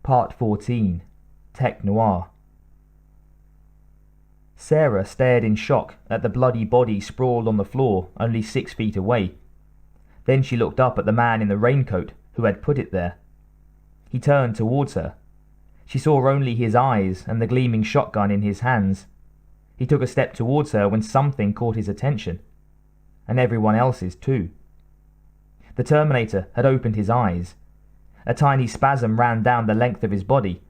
Part 14. Tech Noir. Sarah stared in shock at the bloody body sprawled on the floor only 6 feet away. Then she looked up at the man in the raincoat who had put it there. He turned towards her. She saw only his eyes and the gleaming shotgun in his hands. He took a step towards her when something caught his attention, and everyone else's too. The Terminator had opened his eyes. A tiny spasm ran down the length of his body.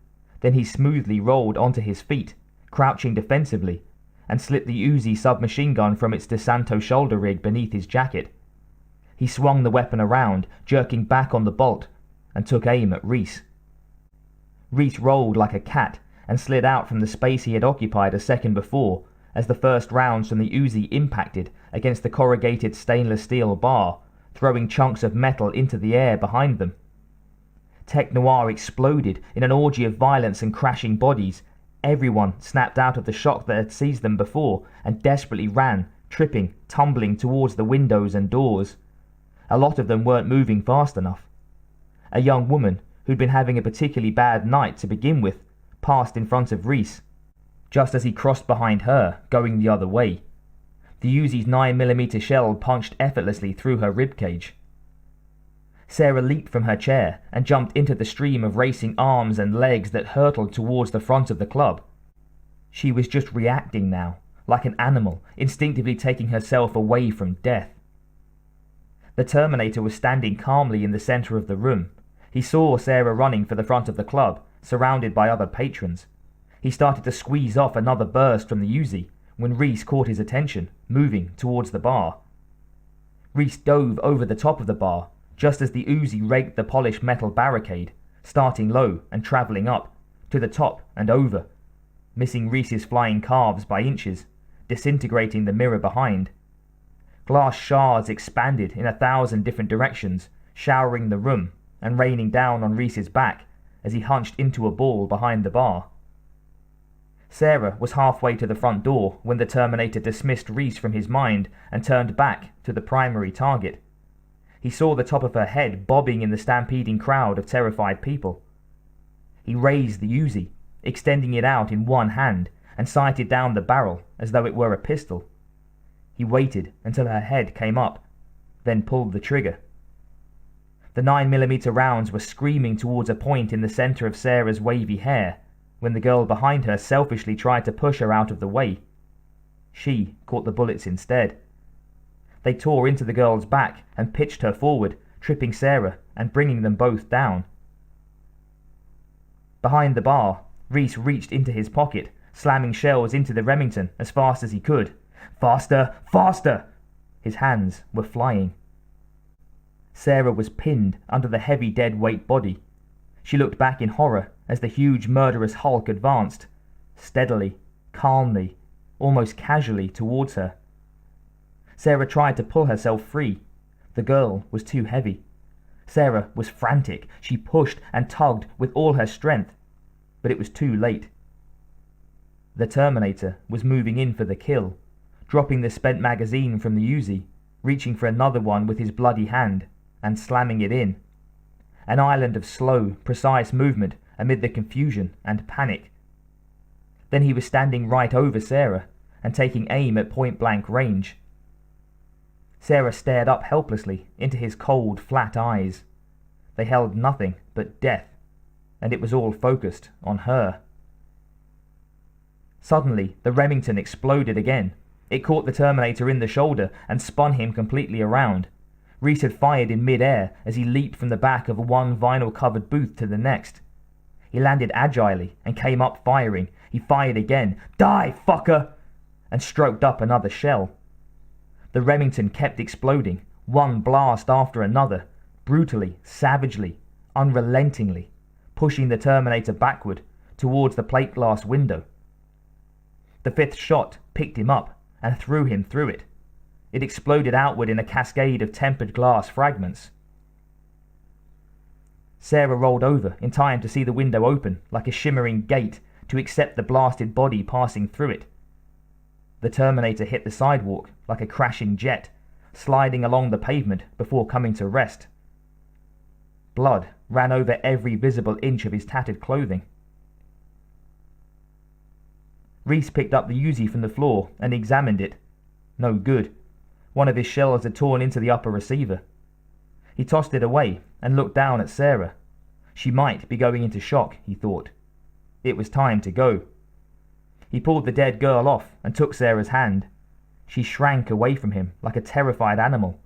Then he smoothly rolled onto his feet, crouching defensively, and slipped the Uzi submachine gun from its DeSanto shoulder rig beneath his jacket. He swung the weapon around, jerking back on the bolt, and took aim at Reese. Reese rolled like a cat and slid out from the space he had occupied a second before as the first rounds from the Uzi impacted against the corrugated stainless steel bar, throwing chunks of metal into the air behind them. Tech Noir exploded in an orgy of violence and crashing bodies. Everyone snapped out of the shock that had seized them before and desperately ran, tripping, tumbling towards the windows and doors. A lot of them weren't moving fast enough. A young woman, who'd been having a particularly bad night to begin with, passed in front of Reese, just as he crossed behind her, going the other way. The Uzi's 9mm shell punched effortlessly through her ribcage. Sarah leaped from her chair and jumped into the stream of racing arms and legs that hurtled towards the front of the club. She was just reacting now, like an animal, instinctively taking herself away from death. The Terminator was standing calmly in the center of the room. He saw Sarah running for the front of the club, surrounded by other patrons. He started to squeeze off another burst from the Uzi when Reese caught his attention, moving towards the bar. Reese dove over the top of the bar, just as the Uzi raked the polished metal barricade, starting low and travelling up, to the top and over, missing Reese's flying calves by inches, disintegrating the mirror behind. Glass shards expanded in 1,000 different directions, showering the room and raining down on Reese's back as he hunched into a ball behind the bar. Sarah was halfway to the front door when the Terminator dismissed Reese from his mind and turned back to the primary target. He saw the top of her head bobbing in the stampeding crowd of terrified people. He raised the Uzi, extending it out in one hand, and sighted down the barrel as though it were a pistol. He waited until her head came up, then pulled the trigger. The 9mm rounds were screaming towards a point in the center of Sarah's wavy hair when the girl behind her selfishly tried to push her out of the way. She caught the bullets instead. They tore into the girl's back and pitched her forward, tripping Sarah and bringing them both down. Behind the bar, Reese reached into his pocket, slamming shells into the Remington as fast as he could. Faster! Faster! His hands were flying. Sarah was pinned under the heavy dead weight body. She looked back in horror as the huge murderous hulk advanced, steadily, calmly, almost casually towards her. Sarah tried to pull herself free. The girl was too heavy. Sarah was frantic. She pushed and tugged with all her strength, but it was too late. The Terminator was moving in for the kill, dropping the spent magazine from the Uzi, reaching for another one with his bloody hand, and slamming it in. An island of slow, precise movement amid the confusion and panic. Then he was standing right over Sarah and taking aim at point-blank range. Sarah stared up helplessly into his cold, flat eyes. They held nothing but death, and it was all focused on her. Suddenly, the Remington exploded again. It caught the Terminator in the shoulder and spun him completely around. Reese had fired in mid-air as he leaped from the back of one vinyl-covered booth to the next. He landed agilely and came up firing. He fired again. "Die, fucker!" and stroked up another shell. The Remington kept exploding, one blast after another, brutally, savagely, unrelentingly, pushing the Terminator backward towards the plate glass window. The fifth shot picked him up and threw him through it. It exploded outward in a cascade of tempered glass fragments. Sarah rolled over in time to see the window open like a shimmering gate to accept the blasted body passing through it. The Terminator hit the sidewalk like a crashing jet, sliding along the pavement before coming to rest. Blood ran over every visible inch of his tattered clothing. Reese picked up the Uzi from the floor and examined it. No good. One of his shells had torn into the upper receiver. He tossed it away and looked down at Sarah. She might be going into shock, he thought. It was time to go. He pulled the dead girl off and took Sarah's hand. She shrank away from him like a terrified animal.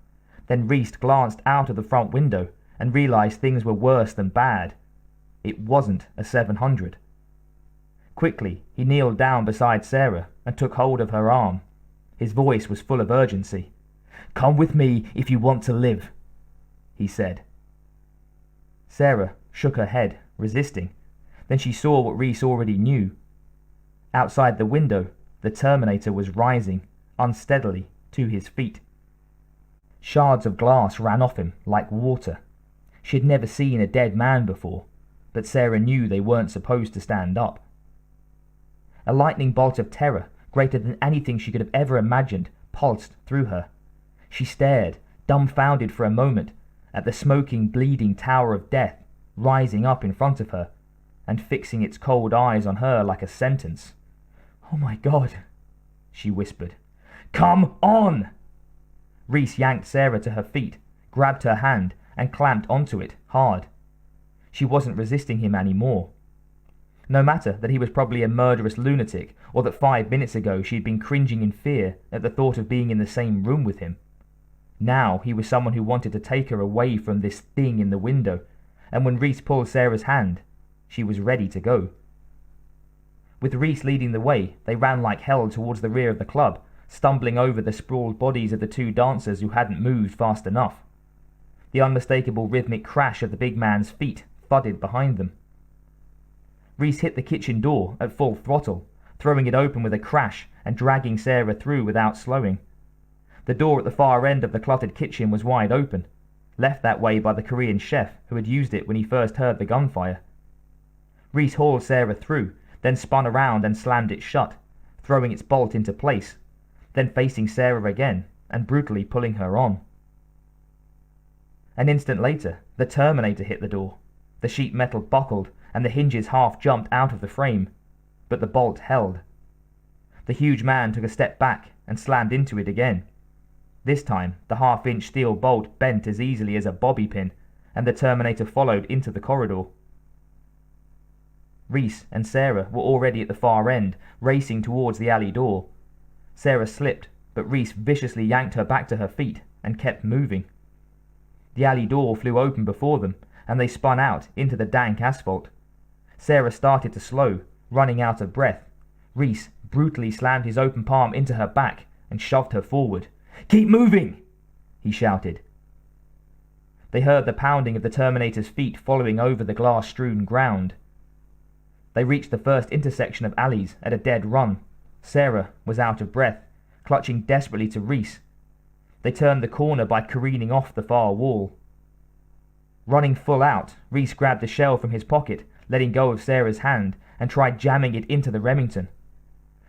Then Reese glanced out of the front window and realized things were worse than bad. It wasn't a 700. Quickly, he kneeled down beside Sarah and took hold of her arm. His voice was full of urgency. "Come with me if you want to live," he said. Sarah shook her head, resisting. Then she saw what Reese already knew. Outside the window, the Terminator was rising, unsteadily, to his feet. Shards of glass ran off him like water. She had never seen a dead man before, but Sarah knew they weren't supposed to stand up. A lightning bolt of terror, greater than anything she could have ever imagined, pulsed through her. She stared, dumbfounded for a moment, at the smoking, bleeding tower of death rising up in front of her, and fixing its cold eyes on her like a sentence. "Oh my God," she whispered. "Come on!" Reese yanked Sarah to her feet, grabbed her hand, and clamped onto it, hard. She wasn't resisting him anymore. No matter that he was probably a murderous lunatic, or that 5 minutes ago she had been cringing in fear at the thought of being in the same room with him. Now he was someone who wanted to take her away from this thing in the window, and when Reese pulled Sarah's hand, she was ready to go. With Reese leading the way, they ran like hell towards the rear of the club, stumbling over the sprawled bodies of the 2 dancers who hadn't moved fast enough. The unmistakable rhythmic crash of the big man's feet thudded behind them. Reese hit the kitchen door at full throttle, throwing it open with a crash and dragging Sarah through without slowing. The door at the far end of the cluttered kitchen was wide open, left that way by the Korean chef who had used it when he first heard the gunfire. Reese hauled Sarah through, then spun around and slammed it shut, throwing its bolt into place, then facing Sarah again and brutally pulling her on. An instant later, the Terminator hit the door. The sheet metal buckled and the hinges half jumped out of the frame, but the bolt held. The huge man took a step back and slammed into it again. This time, the half-inch steel bolt bent as easily as a bobby pin, and the Terminator followed into the corridor. Reese and Sarah were already at the far end, racing towards the alley door. Sarah slipped, but Reese viciously yanked her back to her feet and kept moving. The alley door flew open before them, and they spun out into the dank asphalt. Sarah started to slow, running out of breath. Reese brutally slammed his open palm into her back and shoved her forward. "Keep moving!" he shouted. They heard the pounding of the Terminator's feet following over the glass-strewn ground. They reached the first intersection of alleys at a dead run. Sarah was out of breath, clutching desperately to Reese. They turned the corner by careening off the far wall. Running full out, Reese grabbed a shell from his pocket, letting go of Sarah's hand, and tried jamming it into the Remington.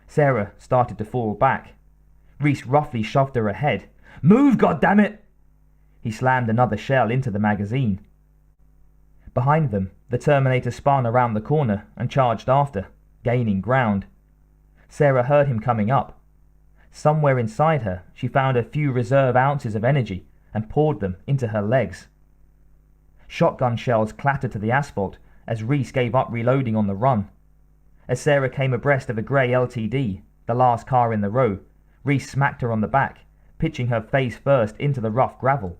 Sarah started to fall back. Reese roughly shoved her ahead. "Move, goddammit!" He slammed another shell into the magazine. Behind them, the Terminator spun around the corner and charged after, gaining ground. Sarah heard him coming up. Somewhere inside her, she found a few reserve ounces of energy and poured them into her legs. Shotgun shells clattered to the asphalt as Reese gave up reloading on the run. As Sarah came abreast of a grey LTD, the last car in the row, Reese smacked her on the back, pitching her face first into the rough gravel.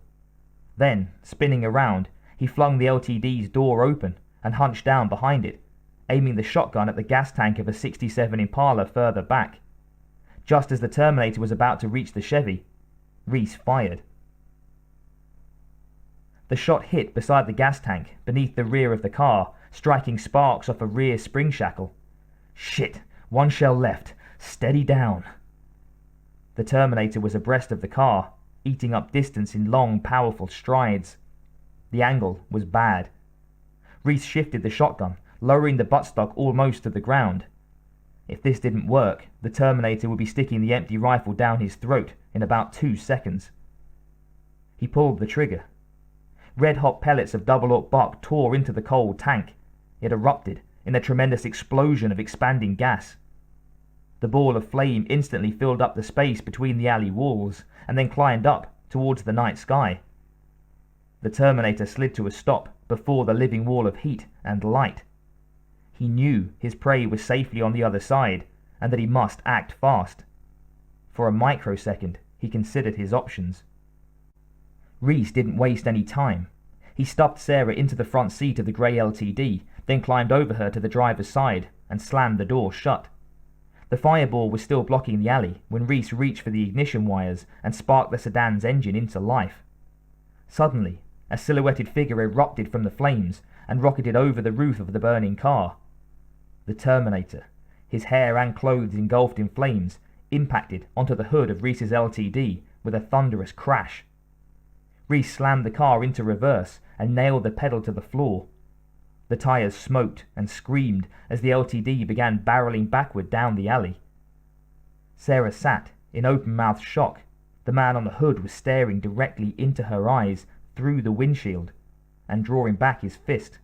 Then, spinning around, he flung the LTD's door open and hunched down behind it, aiming the shotgun at the gas tank of a 67 Impala further back. Just as the Terminator was about to reach the Chevy, Reese fired. The shot hit beside the gas tank, beneath the rear of the car, striking sparks off a rear spring shackle. "Shit, one shell left. Steady down." The Terminator was abreast of the car, eating up distance in long, powerful strides. The angle was bad. Reese shifted the shotgun, lowering the buttstock almost to the ground. If this didn't work, the Terminator would be sticking the empty rifle down his throat in about 2 seconds. He pulled the trigger. Red-hot pellets of double-aught buck tore into the cold tank. It erupted in a tremendous explosion of expanding gas. The ball of flame instantly filled up the space between the alley walls and then climbed up towards the night sky. The Terminator slid to a stop before the living wall of heat and light. He knew his prey was safely on the other side and that he must act fast. For a microsecond, he considered his options. Reese didn't waste any time. He stuffed Sarah into the front seat of the grey LTD, then climbed over her to the driver's side and slammed the door shut. The fireball was still blocking the alley when Reese reached for the ignition wires and sparked the sedan's engine into life. Suddenly, a silhouetted figure erupted from the flames and rocketed over the roof of the burning car. The Terminator, his hair and clothes engulfed in flames, impacted onto the hood of Reese's LTD with a thunderous crash. Reese slammed the car into reverse and nailed the pedal to the floor. The tyres smoked and screamed as the LTD began barreling backward down the alley. Sarah sat in open-mouthed shock. The man on the hood was staring directly into her eyes through the windshield and drawing back his fist.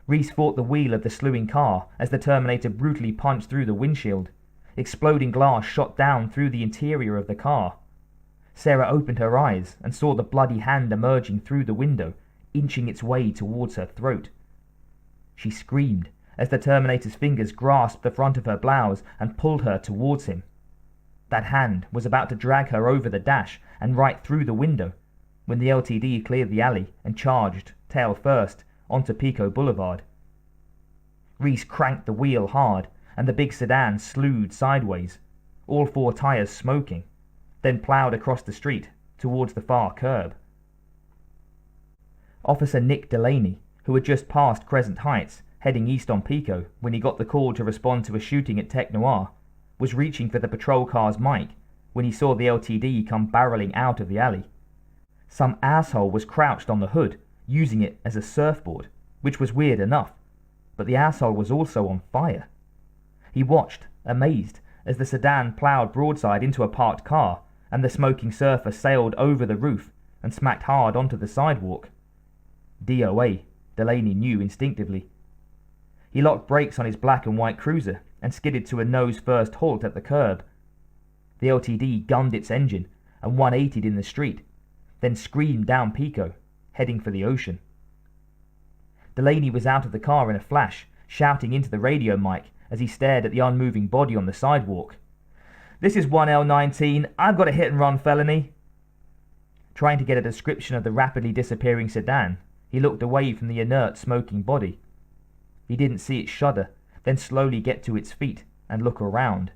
Reese fought the wheel of the slewing car as the Terminator brutally punched through the windshield. Exploding glass shot down through the interior of the car. Sarah opened her eyes and saw the bloody hand emerging through the window, inching its way towards her throat. She screamed as the Terminator's fingers grasped the front of her blouse and pulled her towards him. That hand was about to drag her over the dash and right through the window when the LTD cleared the alley and charged, tail first, onto Pico Boulevard. Reese cranked the wheel hard and the big sedan slewed sideways, all four tyres smoking, then ploughed across the street towards the far curb. Officer Nick Delaney, who had just passed Crescent Heights, heading east on Pico when he got the call to respond to a shooting at Tech Noir, was reaching for the patrol car's mic when he saw the LTD come barreling out of the alley. Some asshole was crouched on the hood, using it as a surfboard, which was weird enough, but the asshole was also on fire. He watched, amazed, as the sedan ploughed broadside into a parked car and the smoking surfer sailed over the roof and smacked hard onto the sidewalk. DOA, Delaney knew instinctively. He locked brakes on his black and white cruiser and skidded to a nose-first halt at the curb. The LTD gunned its engine and 180'd in the street, then screamed down Pico, heading for the ocean. Delaney was out of the car in a flash, shouting into the radio mic as he stared at the unmoving body on the sidewalk. "This is 1L19, I've got a hit-and-run felony." Trying to get a description of the rapidly disappearing sedan, he looked away from the inert, smoking body. He didn't see it shudder, then slowly get to its feet and look around.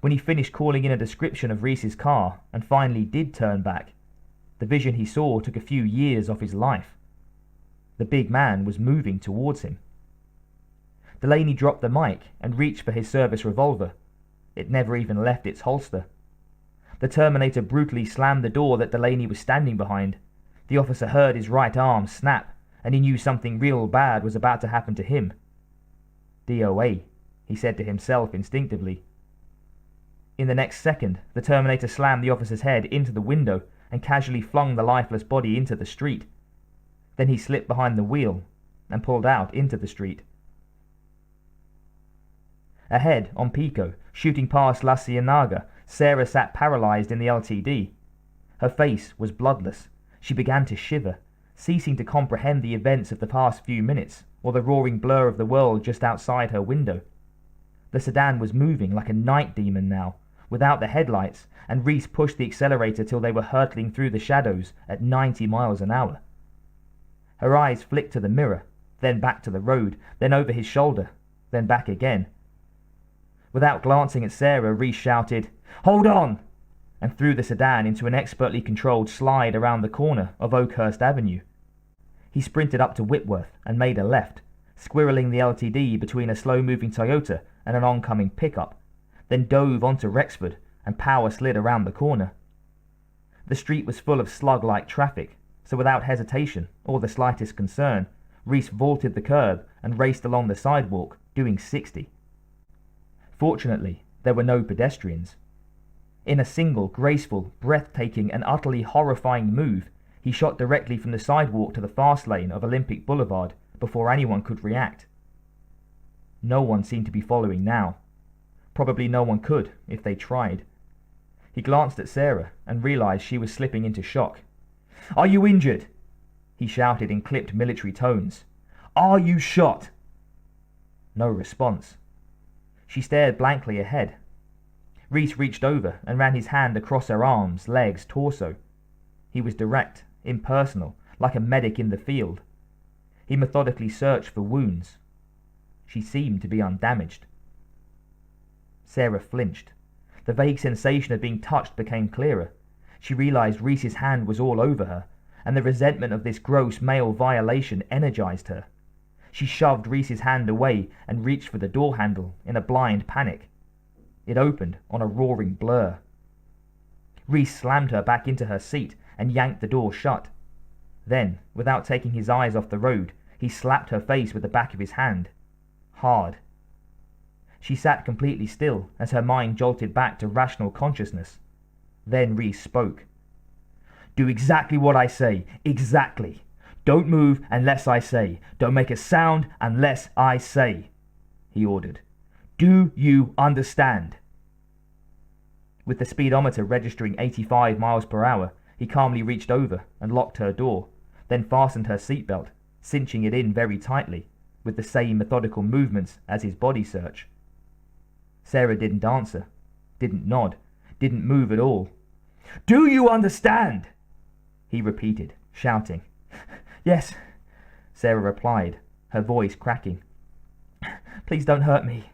When he finished calling in a description of Reese's car and finally did turn back, the vision he saw took a few years off his life. The big man was moving towards him. Delaney dropped the mic and reached for his service revolver. It never even left its holster. The Terminator brutally slammed the door that Delaney was standing behind. The officer heard his right arm snap, and he knew something real bad was about to happen to him. DOA, he said to himself instinctively. In the next second, the Terminator slammed the officer's head into the window and casually flung the lifeless body into the street. Then he slipped behind the wheel and pulled out into the street. Ahead, on Pico, shooting past La Ciénaga, Sarah sat paralyzed in the LTD. Her face was bloodless. She began to shiver, ceasing to comprehend the events of the past few minutes or the roaring blur of the world just outside her window. The sedan was moving like a night demon now, without the headlights, and Reese pushed the accelerator till they were hurtling through the shadows at 90 miles an hour. Her eyes flicked to the mirror, then back to the road, then over his shoulder, then back again. Without glancing at Sarah, Reese shouted, "Hold on!" and threw the sedan into an expertly controlled slide around the corner of Oakhurst Avenue. He sprinted up to Whitworth and made a left, squirreling the LTD between a slow-moving Toyota and an oncoming pickup, then dove onto Rexford and power slid around the corner. The street was full of slug-like traffic, so without hesitation or the slightest concern, Reese vaulted the curb and raced along the sidewalk, doing 60. Fortunately, there were no pedestrians. In a single, graceful, breathtaking and utterly horrifying move, He shot directly from the sidewalk to the fast lane of Olympic Boulevard before anyone could react. No one seemed to be following now. Probably no one could if they tried. He glanced at Sarah and realized she was slipping into shock. "Are you injured?" he shouted in clipped military tones. "Are you shot?" No response. She stared blankly ahead. Reese reached over and ran his hand across her arms, legs, torso. He was direct, impersonal, like a medic in the field. He methodically searched for wounds. She seemed to be undamaged. Sarah flinched. The vague sensation of being touched became clearer. She realized Reese's hand was all over her, and the resentment of this gross male violation energized her. She shoved Reese's hand away and reached for the door handle in a blind panic. It opened on a roaring blur. Reese slammed her back into her seat and yanked the door shut. Then, without taking his eyes off the road, he slapped her face with the back of his hand. Hard. She sat completely still as her mind jolted back to rational consciousness. Then Reese spoke. "Do exactly what I say. Exactly. Don't move unless I say. Don't make a sound unless I say," he ordered. "Do you understand?" With the speedometer registering 85 miles per hour, he calmly reached over and locked her door, then fastened her seatbelt, cinching it in very tightly, with the same methodical movements as his body search. Sarah didn't answer, didn't nod, didn't move at all. "Do you understand?" he repeated, shouting. "Yes," Sarah replied, her voice cracking. "Please don't hurt me.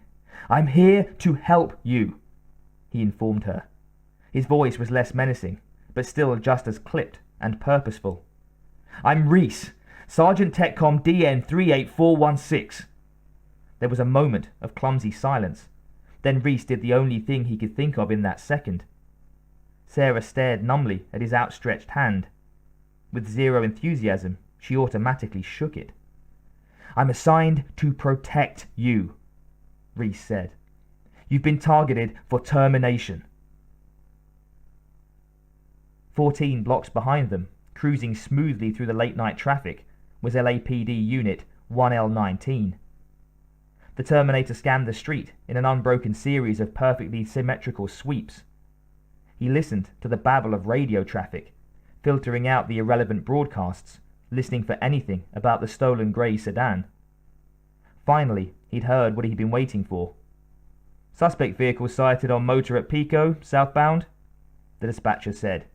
I'm here to help you," he informed her. His voice was less menacing, but still just as clipped and purposeful. "I'm Reese, Sergeant TechCom DN 38416. There was a moment of clumsy silence. Then Reese did the only thing he could think of in that second. Sarah stared numbly at his outstretched hand. With zero enthusiasm, she automatically shook it. "I'm assigned to protect you," Reese said. "You've been targeted for termination." 14 blocks behind them, cruising smoothly through the late-night traffic, was LAPD Unit 1L19. The Terminator scanned the street in an unbroken series of perfectly symmetrical sweeps. He listened to the babble of radio traffic, filtering out the irrelevant broadcasts, listening for anything about the stolen grey sedan. Finally, he'd heard what he'd been waiting for. "Suspect vehicle sighted on motor at Pico, southbound," the dispatcher said.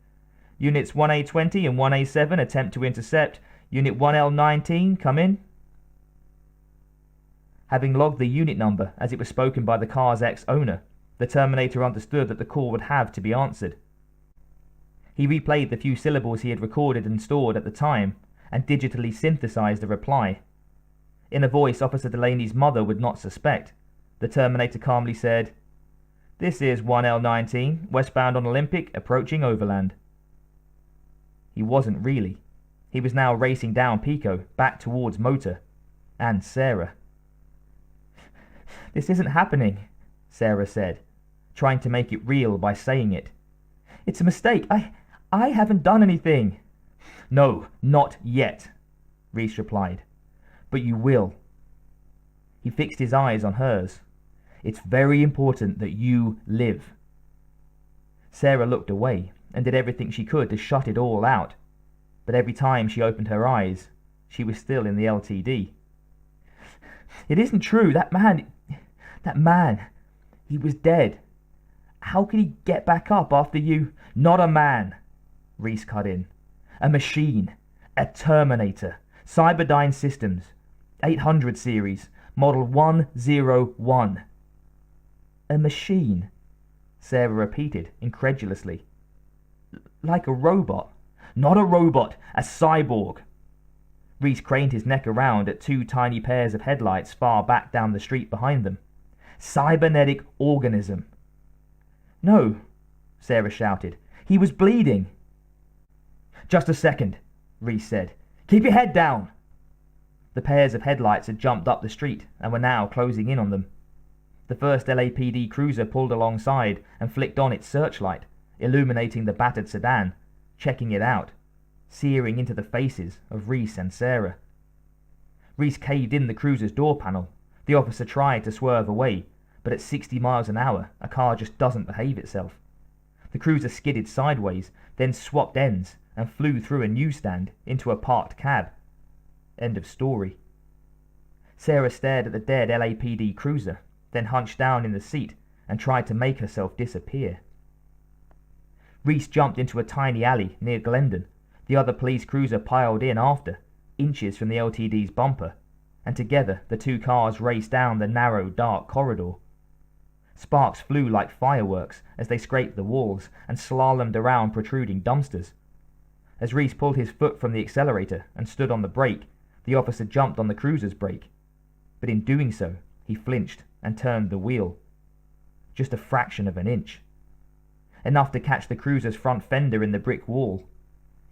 "Units 1A20 and 1A7 attempt to intercept. Unit 1L19, come in." Having logged the unit number as it was spoken by the car's ex-owner, the Terminator understood that the call would have to be answered. He replayed the few syllables he had recorded and stored at the time, and digitally synthesized a reply. In a voice Officer Delaney's mother would not suspect, the Terminator calmly said, "This is 1L19, westbound on Olympic, approaching Overland." He wasn't really. He was now racing down Pico, back towards Motor. And Sarah. "This isn't happening," Sarah said, trying to make it real by saying it. "It's a mistake. I haven't done anything." "No, not yet," Reese replied. "But you will." He fixed his eyes on hers. "It's very important that you live." Sarah looked away and did everything she could to shut it all out. But every time she opened her eyes, she was still in the LTD. "It isn't true. That man, he was dead. How could he get back up after you—" "Not a man," Reese cut in. "A machine. A Terminator. Cyberdyne Systems. 800 series. Model 101. "A machine," Sarah repeated incredulously. "Like a robot?" "Not a robot. A cyborg." Reese craned his neck around at two tiny pairs of headlights far back down the street behind them. "Cybernetic organism." "No," Sarah shouted. "He was bleeding." "Just a second," Reese said. "Keep your head down." The pairs of headlights had jumped up the street and were now closing in on them. The first LAPD cruiser pulled alongside and flicked on its searchlight, illuminating the battered sedan, checking it out. searing into the faces of Reese and Sarah. Reese caved in the cruiser's door panel. The officer tried to swerve away, but at 60 miles an hour, a car just doesn't behave itself. The cruiser skidded sideways, then swapped ends and flew through a newsstand into a parked cab. End of story. Sarah stared at the dead LAPD cruiser, then hunched down in the seat and tried to make herself disappear. Reese jumped into a tiny alley near Glendon. The other police cruiser piled in after, inches from the LTD's bumper, and together the two cars raced down the narrow, dark corridor. Sparks flew like fireworks as they scraped the walls and slalomed around protruding dumpsters. As Reese pulled his foot from the accelerator and stood on the brake, the officer jumped on the cruiser's brake. But in doing so, he flinched and turned the wheel. Just a fraction of an inch. Enough to catch the cruiser's front fender in the brick wall.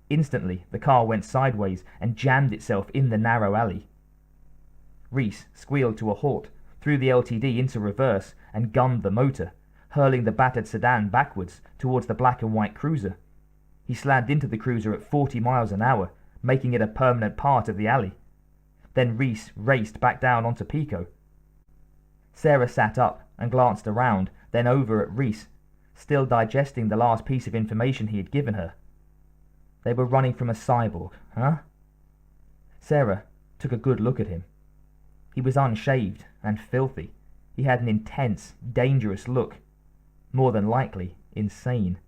Instantly, the car went sideways and jammed itself in the narrow alley. Reese squealed to a halt, threw the LTD into reverse and gunned the motor, hurling the battered sedan backwards towards the black and white cruiser. He slammed into the cruiser at 40 miles an hour, making it a permanent part of the alley. Then Reese raced back down onto Pico. Sarah sat up and glanced around, then over at Reese, still digesting the last piece of information he had given her. They were running from a cyborg, huh? Sarah took a good look at him. He was unshaved and filthy. He had an intense, dangerous look. More than likely, insane.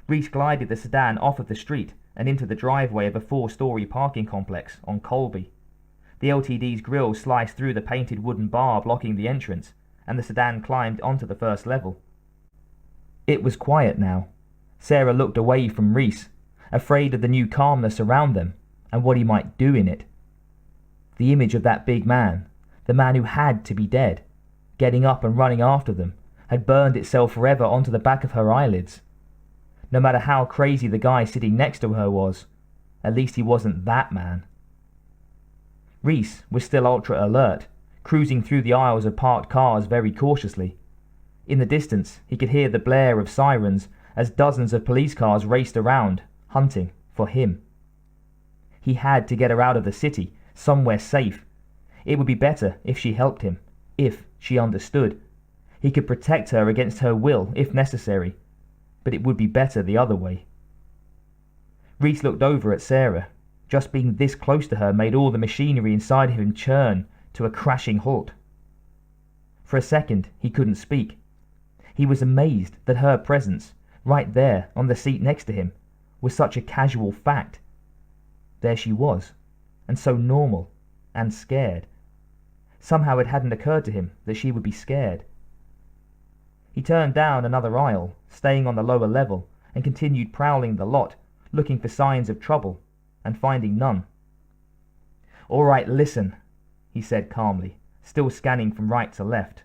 Reese glided the sedan off of the street and into the driveway of a 4-story parking complex on Colby. The LTD's grille sliced through the painted wooden bar blocking the entrance, and the sedan climbed onto the first level. It was quiet now. Sarah looked away from Reese, afraid of the new calmness around them and what he might do in it. The image of that big man, the man who had to be dead, getting up and running after them, had burned itself forever onto the back of her eyelids. No matter how crazy the guy sitting next to her was, at least he wasn't that man. Reese was still ultra alert, cruising through the aisles of parked cars very cautiously. In the distance, he could hear the blare of sirens as dozens of police cars raced around, hunting for him. He had to get her out of the city, somewhere safe. It would be better if she helped him, if she understood. He could protect her against her will if necessary, but it would be better the other way. Reese looked over at Sarah. Just being this close to her made all the machinery inside him churn to a crashing halt. For a second, he couldn't speak. He was amazed that her presence, right there on the seat next to him, was such a casual fact. There she was, and so normal, and scared. Somehow it hadn't occurred to him that she would be scared. He turned down another aisle, staying on the lower level, and continued prowling the lot, looking for signs of trouble, and finding none. "All right, listen," he said calmly, still scanning from right to left.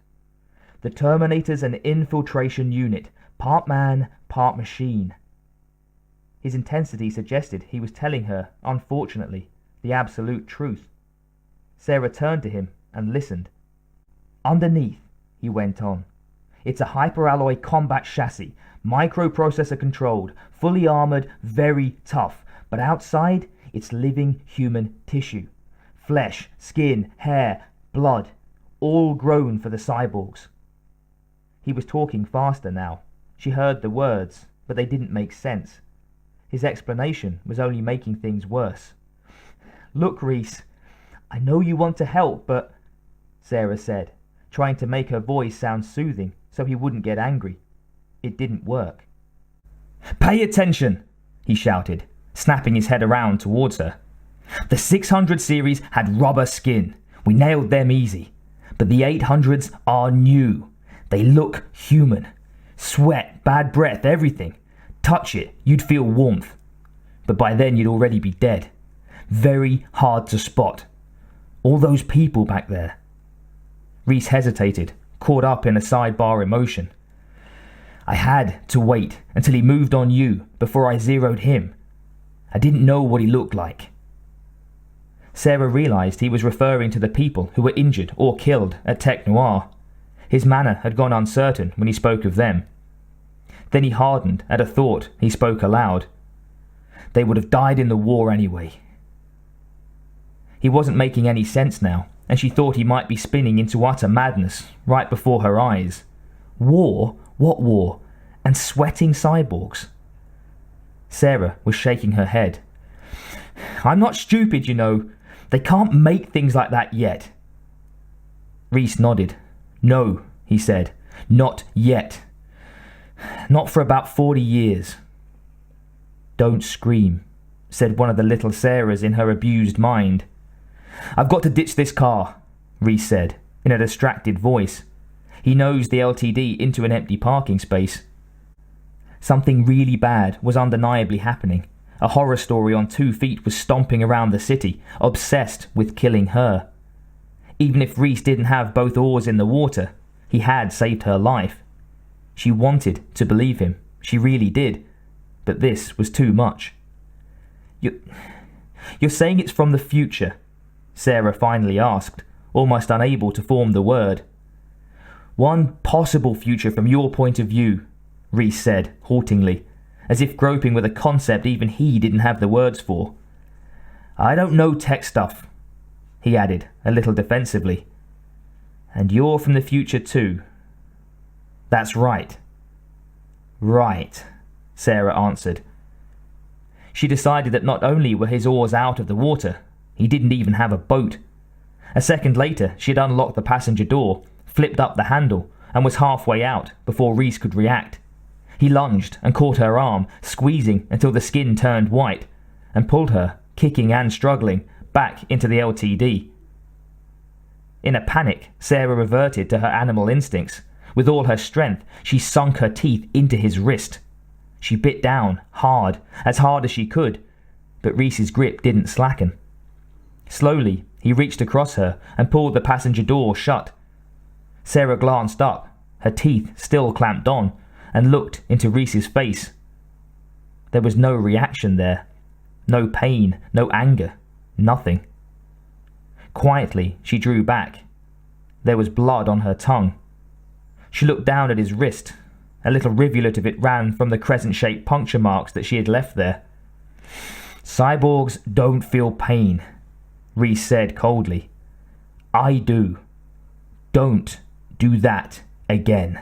"The Terminator's an infiltration unit, part man, part machine." His intensity suggested he was telling her, unfortunately, the absolute truth. Sarah turned to him and listened. "Underneath," he went on, "it's a hyperalloy combat chassis, microprocessor controlled, fully armored, very tough. But outside, it's living human tissue. Flesh, skin, hair, blood, all grown for the cyborgs." He was talking faster now. She heard the words, but they didn't make sense. His explanation was only making things worse. "Look, Reese, I know you want to help, but—" Sarah said, trying to make her voice sound soothing so he wouldn't get angry. It didn't work. "Pay attention!" he shouted, snapping his head around towards her. "The 600 series had rubber skin. We nailed them easy. But the 800s are new. They look human. Sweat, bad breath, everything. Touch it, you'd feel warmth. But by then you'd already be dead. Very hard to spot. All those people back there." Reese hesitated, caught up in a sidebar emotion. "I had to wait until he moved on you before I zeroed him. I didn't know what he looked like." Sarah realized he was referring to the people who were injured or killed at Tech Noir. His manner had gone uncertain when he spoke of them. Then he hardened at a thought he spoke aloud. They would have died in the war anyway. He wasn't making any sense now, and she thought he might be spinning into utter madness right before her eyes. War? What war? And sweating cyborgs? Sarah was shaking her head. I'm not stupid, you know. They can't make things like that yet. Reese nodded. No, he said. Not yet. Not for about 40 years. Don't scream, said one of the little Sarahs in her abused mind. I've got to ditch this car, Reese said, in a distracted voice. He nosed the LTD into an empty parking space. Something really bad was undeniably happening. A horror story on 2 feet was stomping around the city, obsessed with killing her. Even if Reese didn't have both oars in the water, he had saved her life. She wanted to believe him. She really did. But this was too much. You're saying it's from the future? Sarah finally asked, almost unable to form the word. One possible future from your point of view, Reese said, haltingly, as if groping with a concept even he didn't have the words for. I don't know tech stuff, he added, a little defensively. And you're from the future too. That's right. Right, Sarah answered. She decided that not only were his oars out of the water, he didn't even have a boat. A second later, she had unlocked the passenger door, flipped up the handle, and was halfway out before Reese could react. He lunged and caught her arm, squeezing until the skin turned white, and pulled her, kicking and struggling, back into the LTD. In a panic, Sarah reverted to her animal instincts. With all her strength, she sunk her teeth into his wrist. She bit down, hard as she could, but Reese's grip didn't slacken. Slowly, he reached across her and pulled the passenger door shut. Sarah glanced up, her teeth still clamped on, and looked into Reese's face. There was no reaction there. No pain, no anger, nothing. Quietly, she drew back. There was blood on her tongue. She looked down at his wrist. A little rivulet of it ran from the crescent-shaped puncture marks that she had left there. Cyborgs don't feel pain, Reese said coldly. I do. Don't do that again.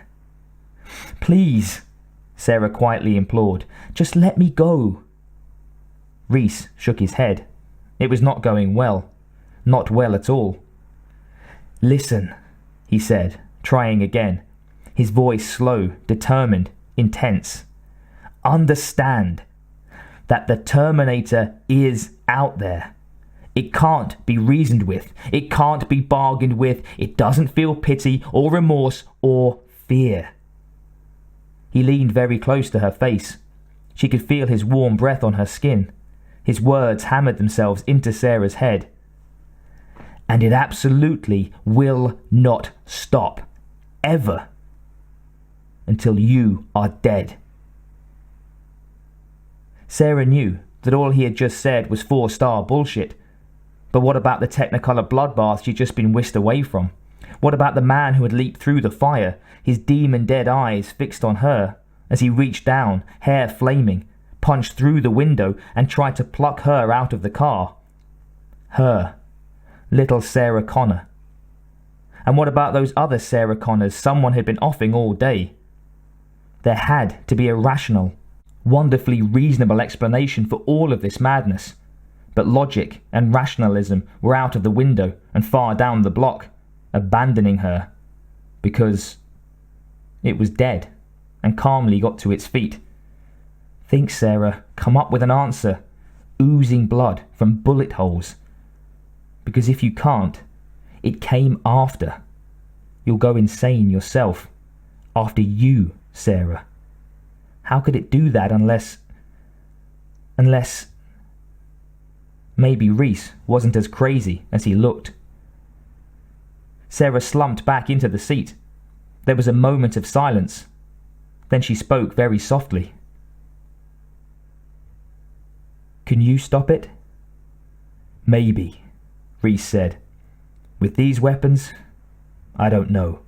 Please, Sarah quietly implored. Just let me go. Reese shook his head. It was not going well. Not well at all. Listen, he said, trying again. His voice slow, determined, intense. Understand that the Terminator is out there. It can't be reasoned with. It can't be bargained with. It doesn't feel pity or remorse or fear. He leaned very close to her face. She could feel his warm breath on her skin. His words hammered themselves into Sarah's head. And it absolutely will not stop. Ever. Until you are dead. Sarah knew that all he had just said was 4-star bullshit. But what about the Technicolor bloodbath she'd just been whisked away from? What about the man who had leaped through the fire, his demon-dead eyes fixed on her, as he reached down, hair flaming, punched through the window and tried to pluck her out of the car? Her. Little Sarah Connor. And what about those other Sarah Connors someone had been offing all day? There had to be a rational, wonderfully reasonable explanation for all of this madness. But logic and rationalism were out of the window and far down the block, abandoning her. Because it was dead, and calmly got to its feet. Think, Sarah, come up with an answer. Oozing blood from bullet holes. Because if you can't, it came after. You'll go insane yourself. After you, Sarah. How could it do that unless... Maybe Reese wasn't as crazy as he looked. Sarah slumped back into the seat. There was a moment of silence. Then she spoke very softly. Can you stop it? Maybe, Reese said. With these weapons, I don't know.